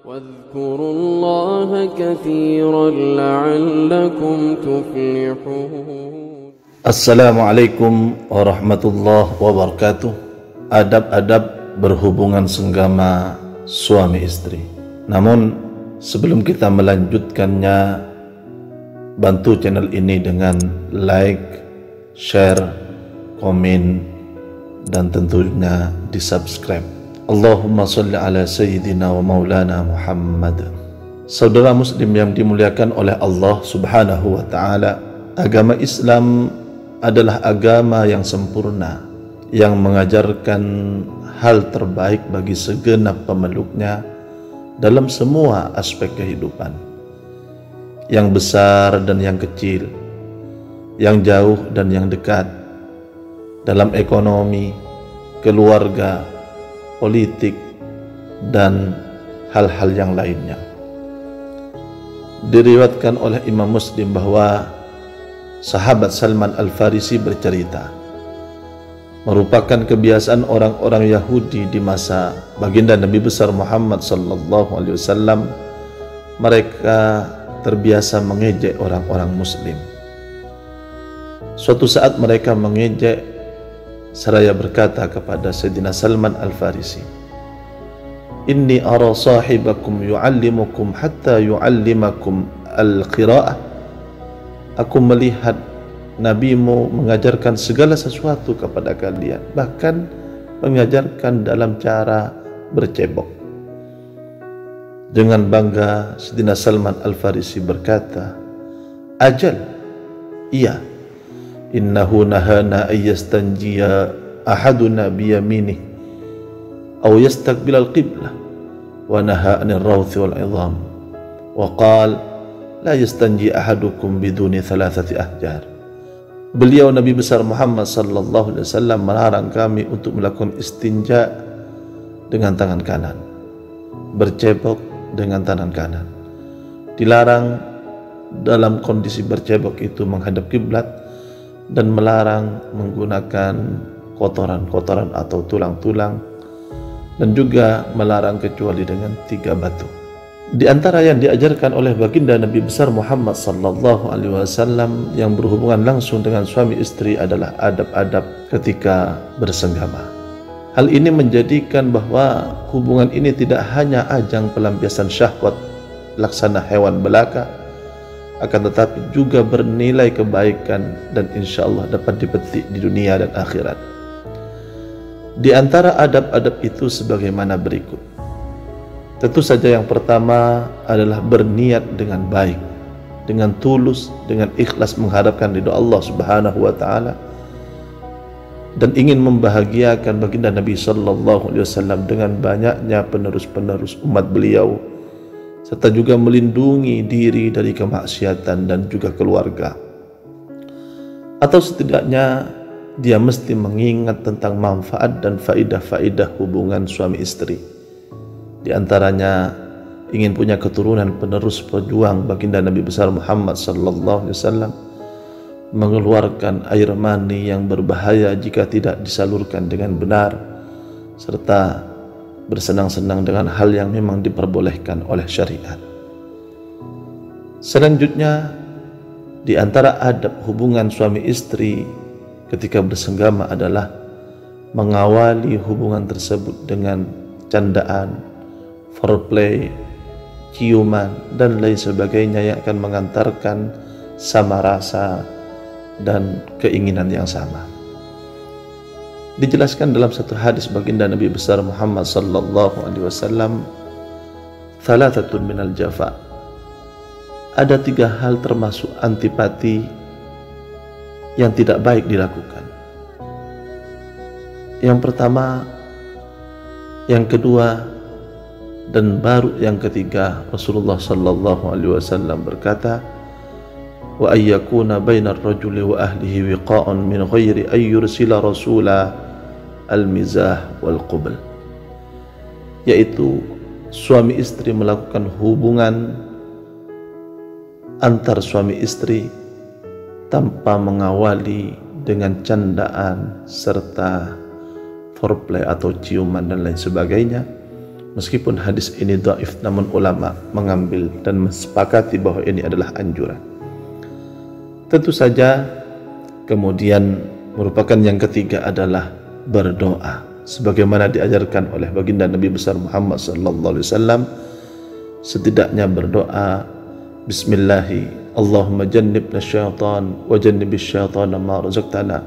واذكروا الله كثيرا لعلكم تفلحون. Assalamualaikum warahmatullahi wabarakatuh. Adab-adab berhubungan senggama suami istri. Namun sebelum kita melanjutkannya, bantu channel ini dengan like, share, komen, dan tentunya di subscribe. Allahumma salli ala sayyidina wa maulana Muhammad. Saudara muslim yang dimuliakan oleh Allah subhanahu wa ta'ala, agama Islam adalah agama yang sempurna, yang mengajarkan hal terbaik bagi segenap pemeluknya dalam semua aspek kehidupan, yang besar dan yang kecil, yang jauh dan yang dekat, dalam ekonomi, keluarga, politik, dan hal-hal yang lainnya. Diriwayatkan oleh Imam Muslim bahwa sahabat Salman Al-Farisi bercerita, merupakan kebiasaan orang-orang Yahudi di masa baginda Nabi besar Muhammad sallallahu alaihi wasallam, mereka terbiasa mengejek orang-orang muslim. Suatu saat mereka mengejek seraya berkata kepada Sayyidina Salman Al-Farisi, "Inni ara sahibakum yu'allimukum hatta yu'allimakum al-qira'ah." Aku melihat nabimu mengajarkan segala sesuatu kepada kalian, bahkan mengajarkan dalam cara bercebok. Dengan bangga Sayyidina Salman Al-Farisi berkata, "Ajal, iya. Innahu nahana ayyastanjiya ahaduna biyaminih aw yastaqbil al-qiblah wa naha 'anil rawthi wal 'idham wa qala la yastanji ahadukum biduni thalathati ahjar." Beliau Nabi besar Muhammad sallallahu alaihi wasallam melarang kami untuk melakukan istinja dengan tangan kanan, bercebok dengan tangan kanan. Dilarang dalam kondisi bercebok itu menghadap kiblat, dan melarang menggunakan kotoran-kotoran atau tulang-tulang, dan juga melarang kecuali dengan 3 batu. Di antara yang diajarkan oleh baginda Nabi besar Muhammad sallallahu alaihi wasallam yang berhubungan langsung dengan suami istri adalah adab-adab ketika bersenggama. Hal ini menjadikan bahwa hubungan ini tidak hanya ajang pelampiasan syahwat laksana hewan belaka, akan tetapi juga bernilai kebaikan dan insya Allah dapat dipetik di dunia dan akhirat. Di antara adab-adab itu sebagaimana berikut. Tentu saja yang pertama adalah berniat dengan baik, dengan tulus, dengan ikhlas menghadapkan ridha Allah subhanahu wa ta'ala, dan ingin membahagiakan baginda Nabi sallallahu alaihi wasallam dengan banyaknya penerus-penerus umat beliau, serta juga melindungi diri dari kemaksiatan dan juga keluarga. Atau setidaknya dia mesti mengingat tentang manfaat dan faidah-faidah hubungan suami istri. Di antaranya ingin punya keturunan penerus pejuang baginda Nabi besar Muhammad sallallahu alaihi wasallam, mengeluarkan air mani yang berbahaya jika tidak disalurkan dengan benar, serta bersenang-senang dengan hal yang memang diperbolehkan oleh syariat. Selanjutnya, di antara adab hubungan suami istri ketika bersenggama adalah mengawali hubungan tersebut dengan candaan, foreplay, ciuman, dan lain sebagainya yang akan mengantarkan sama rasa dan keinginan yang sama. Dijelaskan dalam satu hadis baginda Nabi besar Muhammad sallallahu alaihi wasallam, "Thalathatun minal jafa." Ada 3 hal termasuk antipati yang tidak baik dilakukan. Yang pertama, yang kedua, dan baru yang ketiga, Rasulullah sallallahu alaihi wasallam berkata, "Wa ayyakuna bainar rajuli wa ahlihi wiqa'un min ghairi ay yursila rasula al-mizah wal qubl." Yaitu suami istri melakukan hubungan antar suami istri tanpa mengawali dengan candaan serta foreplay atau ciuman dan lain sebagainya, Meskipun hadis ini dhaif, namun ulama mengambil dan mensepakati bahwa ini adalah anjuran. Tentu saja kemudian merupakan yang ketiga adalah berdoa sebagaimana diajarkan oleh baginda Nabi besar Muhammad sallallahu alaihi wasallam. Setidaknya berdoa bismillahi Allahumma jannibna syaitan wa jannibis syaitana ma razaqtana,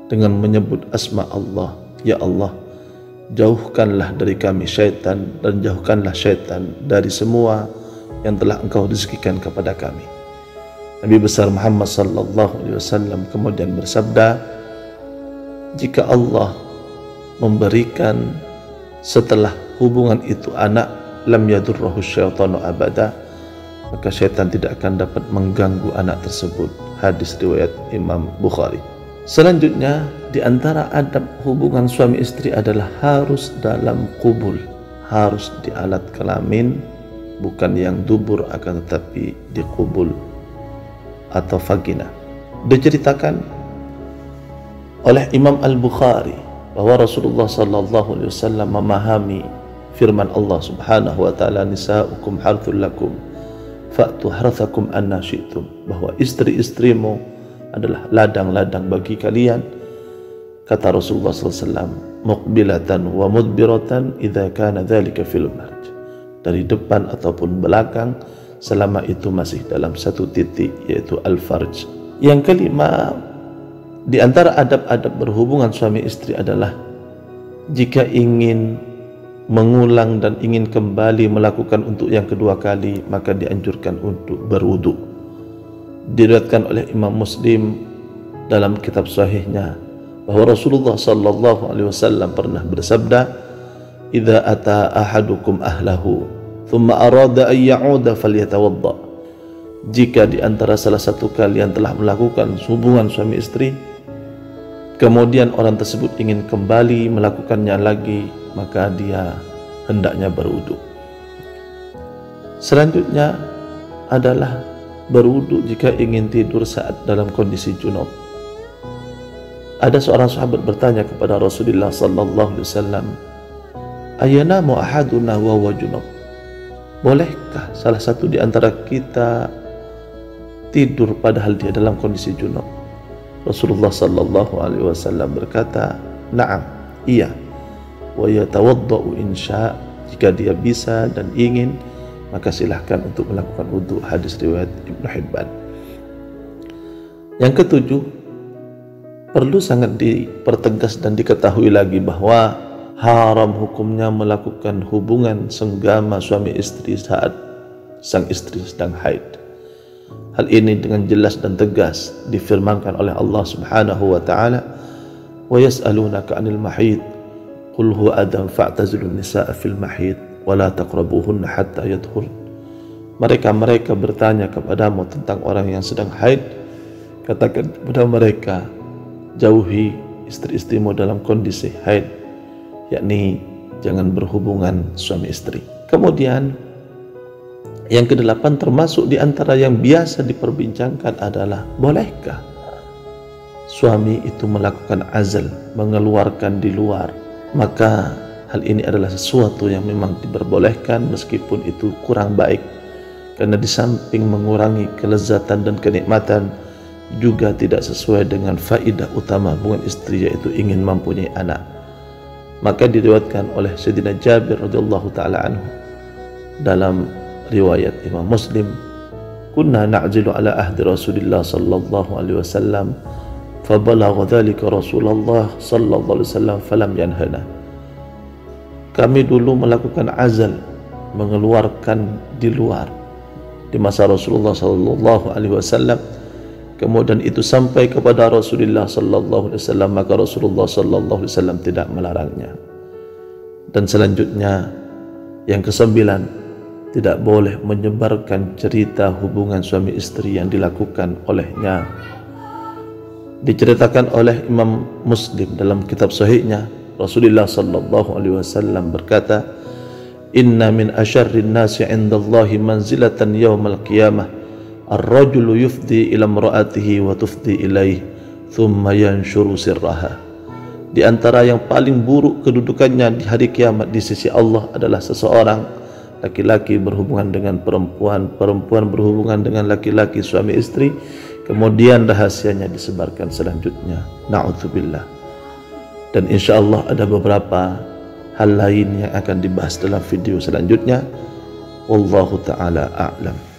dengan menyebut asma Allah, ya Allah, jauhkanlah dari kami syaitan dan jauhkanlah syaitan dari semua yang telah Engkau rezekikan kepada kami. Nabi besar Muhammad sallallahu alaihi wasallam kemudian bersabda, jika Allah memberikan setelah hubungan itu anak, lam yadurruhu syaitanu abada, maka syaitan tidak akan dapat mengganggu anak tersebut. Hadis riwayat Imam Bukhari. Selanjutnya, di antara adab hubungan suami istri adalah harus dalam qubul, harus di alat kelamin, bukan yang dubur akan tetapi di qubul atau vagina. Diceritakan oleh Imam Al-Bukhari bahwa Rasulullah sallallahu alaihi wasallam memahami firman Allah Subhanahu wa taala, nisaukum harthul lakum fa'tu harthakum anna syi'tum, bahwa istri-istrimu adalah ladang-ladang bagi kalian. Kata Rasulullah sallallahu alaihi wasallam, muqbilatan wa mudbiratan idza kana dzalika fil marj, dari depan ataupun belakang selama itu masih dalam satu titik, yaitu al-farj. Yang kelima, di antara adab-adab berhubungan suami istri adalah jika ingin mengulang dan ingin kembali melakukan untuk yang kedua kali, maka dianjurkan untuk berwudu. Diriwayatkan oleh Imam Muslim dalam kitab sahihnya bahwa Rasulullah sallallahu alaihi wasallam pernah bersabda, "Idza ata ahadukum ahlahu, thumma arada an ya'uda falyatawadda." Jika di antara salah satu kalian telah melakukan hubungan suami istri, kemudian orang tersebut ingin kembali melakukannya lagi, maka dia hendaknya berwudu. Selanjutnya adalah berwudu jika ingin tidur saat dalam kondisi junub. Ada seorang sahabat bertanya kepada Rasulullah sallallahu alaihi wasallam, "Ayanamu ahaduna wa huwa junub?" Bolehkah salah satu di antara kita tidur padahal dia dalam kondisi junub? Rasulullah sallallahu alaihi wasallam berkata, "Na'am, iya. Wa yatawaddau insya", jika dia bisa dan ingin maka silahkan untuk melakukan wudu. Hadis riwayat Ibnu Hibban. Yang ketujuh, perlu sangat dipertegas dan diketahui lagi bahwa haram hukumnya melakukan hubungan senggama suami istri saat sang istri sedang haid. Hal ini dengan jelas dan tegas difirmankan oleh Allah Subhanahu wa taala, "Wa yas'alunaka 'anil mahid, qul huwa adam fa'tazilun nisaa fil mahid wa la taqrabuhunna hatta yadhhur." Mereka bertanya kepadamu tentang orang yang sedang haid, katakan kepada mereka, jauhi istri-istrimu dalam kondisi haid, yakni jangan berhubungan suami istri. Kemudian yang kedelapan, termasuk di antara yang biasa diperbincangkan adalah bolehkah suami itu melakukan azal, mengeluarkan di luar. Maka hal ini adalah sesuatu yang memang diperbolehkan meskipun itu kurang baik, karena di samping mengurangi kelezatan dan kenikmatan juga tidak sesuai dengan faidah utama hubungan istri, yaitu ingin mempunyai anak. Maka diriwayatkan oleh Sayyidina Jabir radhiyallahu taala anhu dalam riwayat Imam Muslim, "Kunna na'zilu ala ahdi Rasulillah sallallahu alaihi wasallam, fa balagha dzalika Rasulullah sallallahu alaihi wasallam falam yanhana." Kami dulu melakukan azal, mengeluarkan di luar di masa Rasulullah sallallahu alaihi wasallam. Kemudian itu sampai kepada Rasulullah sallallahu alaihi wasallam, maka Rasulullah sallallahu alaihi wasallam tidak melarangnya. Dan selanjutnya yang kesembilan, tidak boleh menyebarkan cerita hubungan suami istri yang dilakukan olehnya. Diceritakan oleh Imam Muslim dalam kitab sahihnya, Rasulullah sallallahu alaihi wasallam berkata, "Inna min asyarrin nasi 'indallahi manzilatan yaumal qiyamah ar-rajulu yufdi ila imra'atihi wa tufdi ilaihi thumma yanshuru sirraha." Di antara yang paling buruk kedudukannya di hari kiamat di sisi Allah adalah seseorang laki-laki berhubungan dengan perempuan, perempuan berhubungan dengan laki-laki, suami istri, kemudian rahasianya disebarkan selanjutnya. Na'udzubillah. Dan insya Allah ada beberapa hal lain yang akan dibahas dalam video selanjutnya. Wallahu ta'ala a'lam.